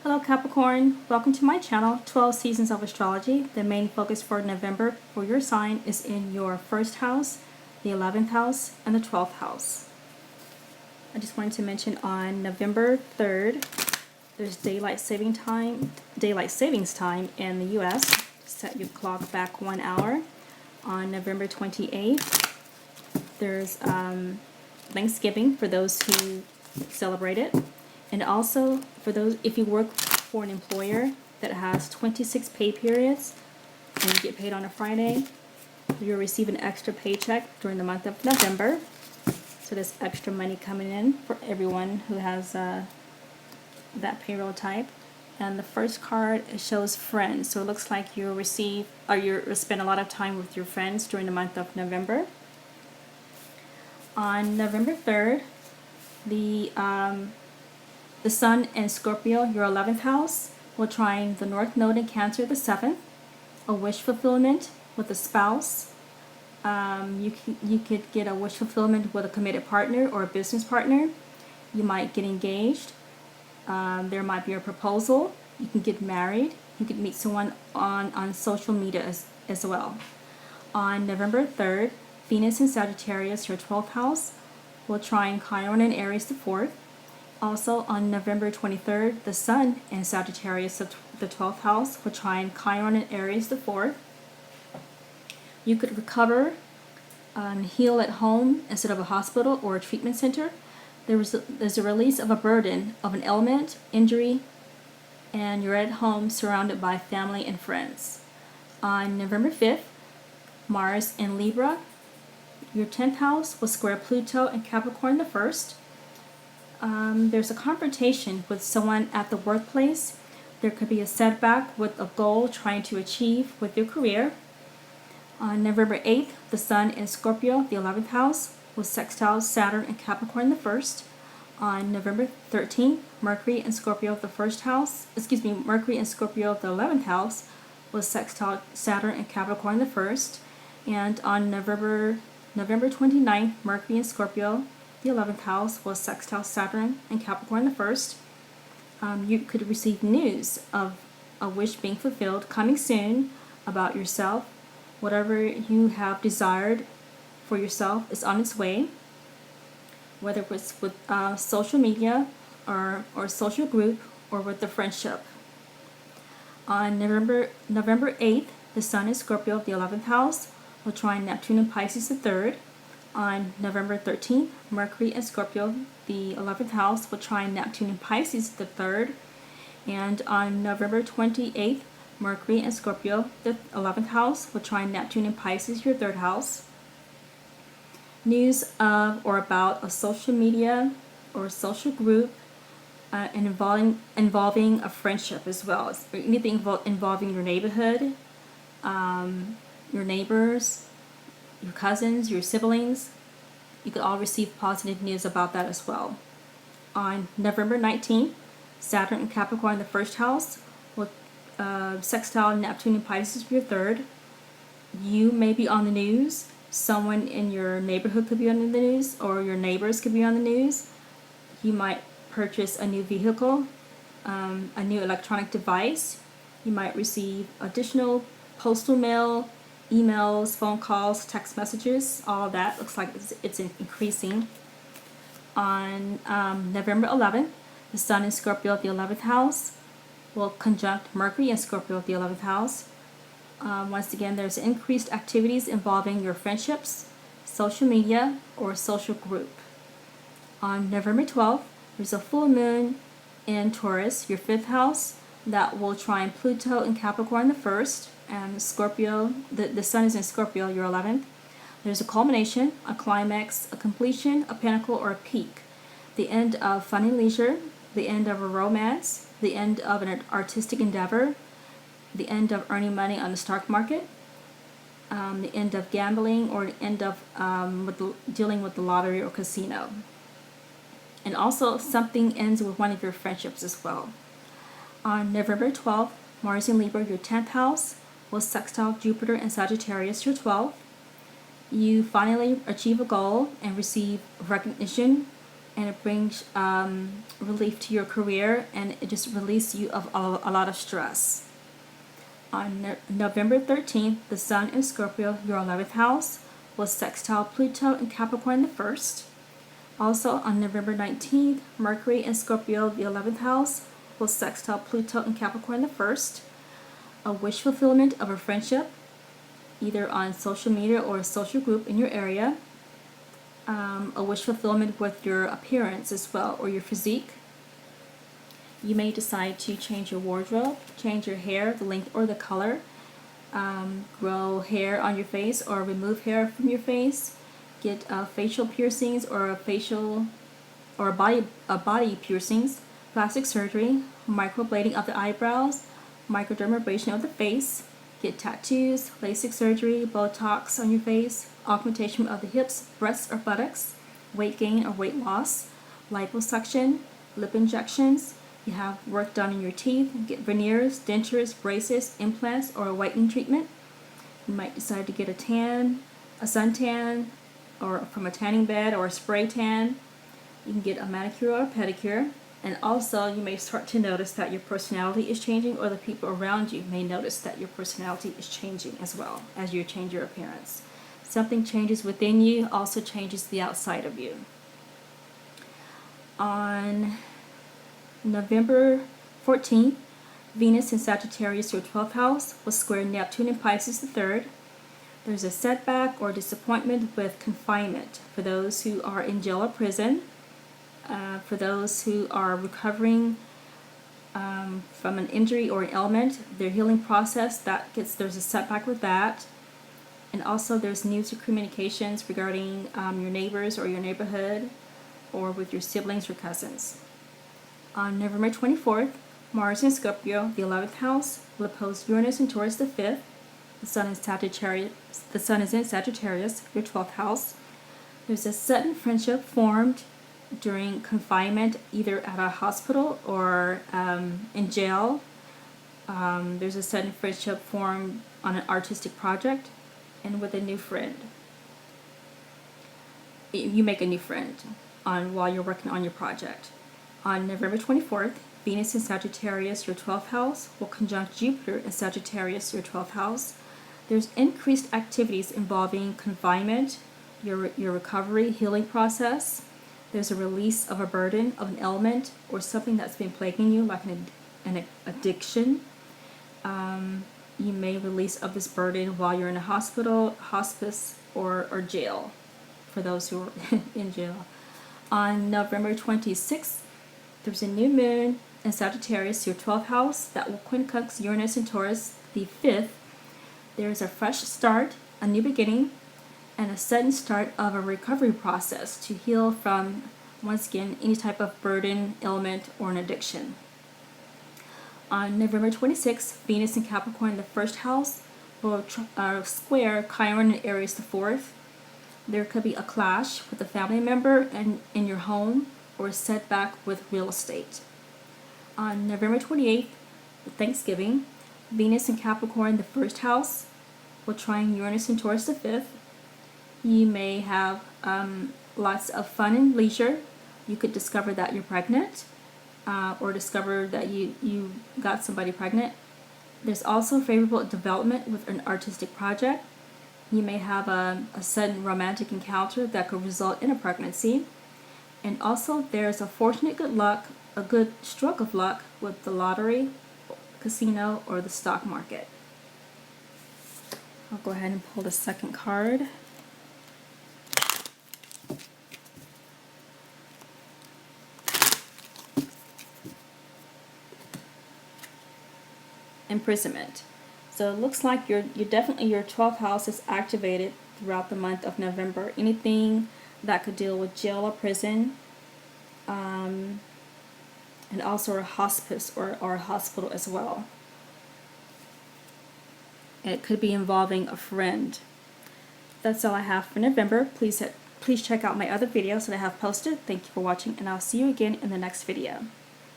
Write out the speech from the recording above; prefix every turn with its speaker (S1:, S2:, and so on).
S1: Hello Capricorn, welcome to my channel, 12 Seasons of Astrology. The main focus for November for your sign is in your first house, the 11th house, and the 12th house. I just wanted to mention on November 3rd, there's daylight savings time in the US. Set your clock back 1 hour. On November 28th, there's Thanksgiving for those who celebrate it. And also, for those, if you work for an employer that has 26 pay periods and you get paid on a Friday, you'll receive an extra paycheck during the month of November. So there's extra money coming in for everyone who has that payroll type. And the first card shows friends. So it looks like you'll receive, or you'll spend a lot of time with your friends during the month of November. On November 3rd, the Sun in Scorpio, your 11th house, will trine the North Node in Cancer, the 7th. A wish fulfillment with a spouse. You could get a wish fulfillment with a committed partner or a business partner. You might get engaged. There might be a proposal. You can get married. You could meet someone on social media as well. On November 3rd, Venus in Sagittarius, your 12th house, will trine Chiron in Aries, the 4th. Also, on November 23rd, the Sun in Sagittarius, the 12th house, will trine Chiron in Aries, the 4th. You could recover and heal at home instead of a hospital or a treatment center. There's a release of a burden of an ailment, injury, and you're at home surrounded by family and friends. On November 5th, Mars in Libra, your 10th house, will square Pluto and Capricorn, the 1st. There's a confrontation with someone at the workplace. There could be a setback with a goal trying to achieve with your career. On November 8th, the Sun in Scorpio, the 11th house, will sextile Saturn and Capricorn, the 1st. On November 13th, Mercury in Scorpio, the 1st house, Mercury in Scorpio, the 11th house, will sextile Saturn and Capricorn, the 1st. And on November 29th, Mercury in Scorpio, the 11th house, will sextile Saturn and Capricorn, the 1st. You could receive news of a wish being fulfilled coming soon about yourself. Whatever you have desired for yourself is on its way, whether it's with social media or social group or with the friendship. On November 8th, the Sun in Scorpio, the 11th house, will trine Neptune in Pisces, the 3rd. On November 13th, Mercury in Scorpio, the 11th house, will trine Neptune in Pisces, the 3rd. And on November 28th, Mercury in Scorpio, the 11th house, will trine Neptune in Pisces, your 3rd house. News of or about a social media or social group and involving a friendship as well. Anything involving your neighborhood, your neighbors, your cousins, your siblings. You could all receive positive news about that as well. On November 19th, Saturn and Capricorn, the 1st house, will sextile Neptune in Pisces, your 3rd. You may be on the news. Someone in your neighborhood could be on the news, or your neighbors could be on the news. You might purchase a new vehicle, a new electronic device. You might receive additional postal mail, emails, phone calls, text messages. All of that looks like it's increasing. On November 11th, the Sun in Scorpio, the 11th house, will conjunct Mercury in Scorpio, the 11th house. Once again, there's increased activities involving your friendships, social media, or social group. On November 12th, there's a full moon in Taurus, your 5th house, that will trine Pluto and Capricorn, the 1st. And Scorpio, the Sun is in Scorpio, your 11th. There's a culmination, a climax, a completion, a pinnacle, or a peak. The end of fun and leisure, the end of a romance, the end of an artistic endeavor, the end of earning money on the stock market, the end of gambling, or the end of dealing with the lottery or casino. And also, something ends with one of your friendships as well. On November 12th, Mars in Libra, your 10th house, will sextile Jupiter and Sagittarius, your 12th. You finally achieve a goal and receive recognition and it brings relief to your career, and it just releases you of a lot of stress. On November 13th, the Sun in Scorpio, your 11th house, will sextile Pluto in Capricorn the 1st. Also on November 19th, Mercury in Scorpio, the 11th house, will sextile Pluto in Capricorn the 1st. A wish fulfillment of a friendship, either on social media or a social group in your area. A wish fulfillment with your appearance as well, or your physique. You may decide to change your wardrobe, change your hair, the length or the color, grow hair on your face or remove hair from your face, get facial piercings or body piercings, plastic surgery, microblading of the eyebrows, microdermabrasion of the face, get tattoos, LASIK surgery, Botox on your face, augmentation of the hips, breasts or buttocks, weight gain or weight loss, liposuction, lip injections. You have work done in your teeth, get veneers, dentures, braces, implants, or a whitening treatment. You might decide to get a tan, a suntan, or from a tanning bed or a spray tan. You can get a manicure or a pedicure. And also you may start to notice that your personality is changing, or the people around you may notice that your personality is changing as well as you change your appearance. Something changes within you, also changes the outside of you. On November 14th, Venus in Sagittarius, your 12th house, will square Neptune in Pisces the 3rd. There's a setback or disappointment with confinement for those who are in jail or prison. For those who are recovering from an injury or an ailment, their healing process, there's a setback with that. And also there's news or communications regarding your neighbors or your neighborhood, or with your siblings or cousins. On November 24th, Mars in Scorpio, the 11th house, will oppose Uranus in Taurus the 5th. The Sun is in Sagittarius, your 12th house. There's a sudden friendship formed during confinement, either at a hospital or in jail. There's a sudden friendship formed on an artistic project and with a new friend. You make a new friend while you're working on your project. On November 24th, Venus in Sagittarius, your 12th house, will conjunct Jupiter in Sagittarius, your 12th house. There's increased activities involving confinement, your recovery, healing process. There's a release of a burden, of an ailment, or something that's been plaguing you, like an addiction. You may release of this burden while you're in a hospital, hospice, or jail, for those who are in jail. On November 26th, there's a new moon in Sagittarius, your 12th house, that will quincunx Uranus in Taurus the 5th. There's a fresh start, a new beginning, and a sudden start of a recovery process to heal from, once again, any type of burden, ailment, or an addiction. On November 26th, Venus in Capricorn, the 1st house, will square Chiron and Aries the 4th. There could be a clash with a family member in your home, or a setback with real estate. On November 28th, Thanksgiving, Venus in Capricorn, the 1st house, will trine Uranus in Taurus the 5th. You may have lots of fun and leisure. You could discover that you're pregnant, or discover that you got somebody pregnant. There's also favorable development with an artistic project. You may have a sudden romantic encounter that could result in a pregnancy. And also there's a fortunate a good stroke of luck with the lottery, casino, or the stock market. I'll go ahead and pull the second card. Imprisonment. So it looks like you're definitely, your 12th house is activated throughout the month of November. Anything that could deal with jail or prison, and also a hospice or a hospital as well. And it could be involving a friend. That's all I have for November. Please check out my other videos that I have posted. Thank you for watching, and I'll see you again in the next video.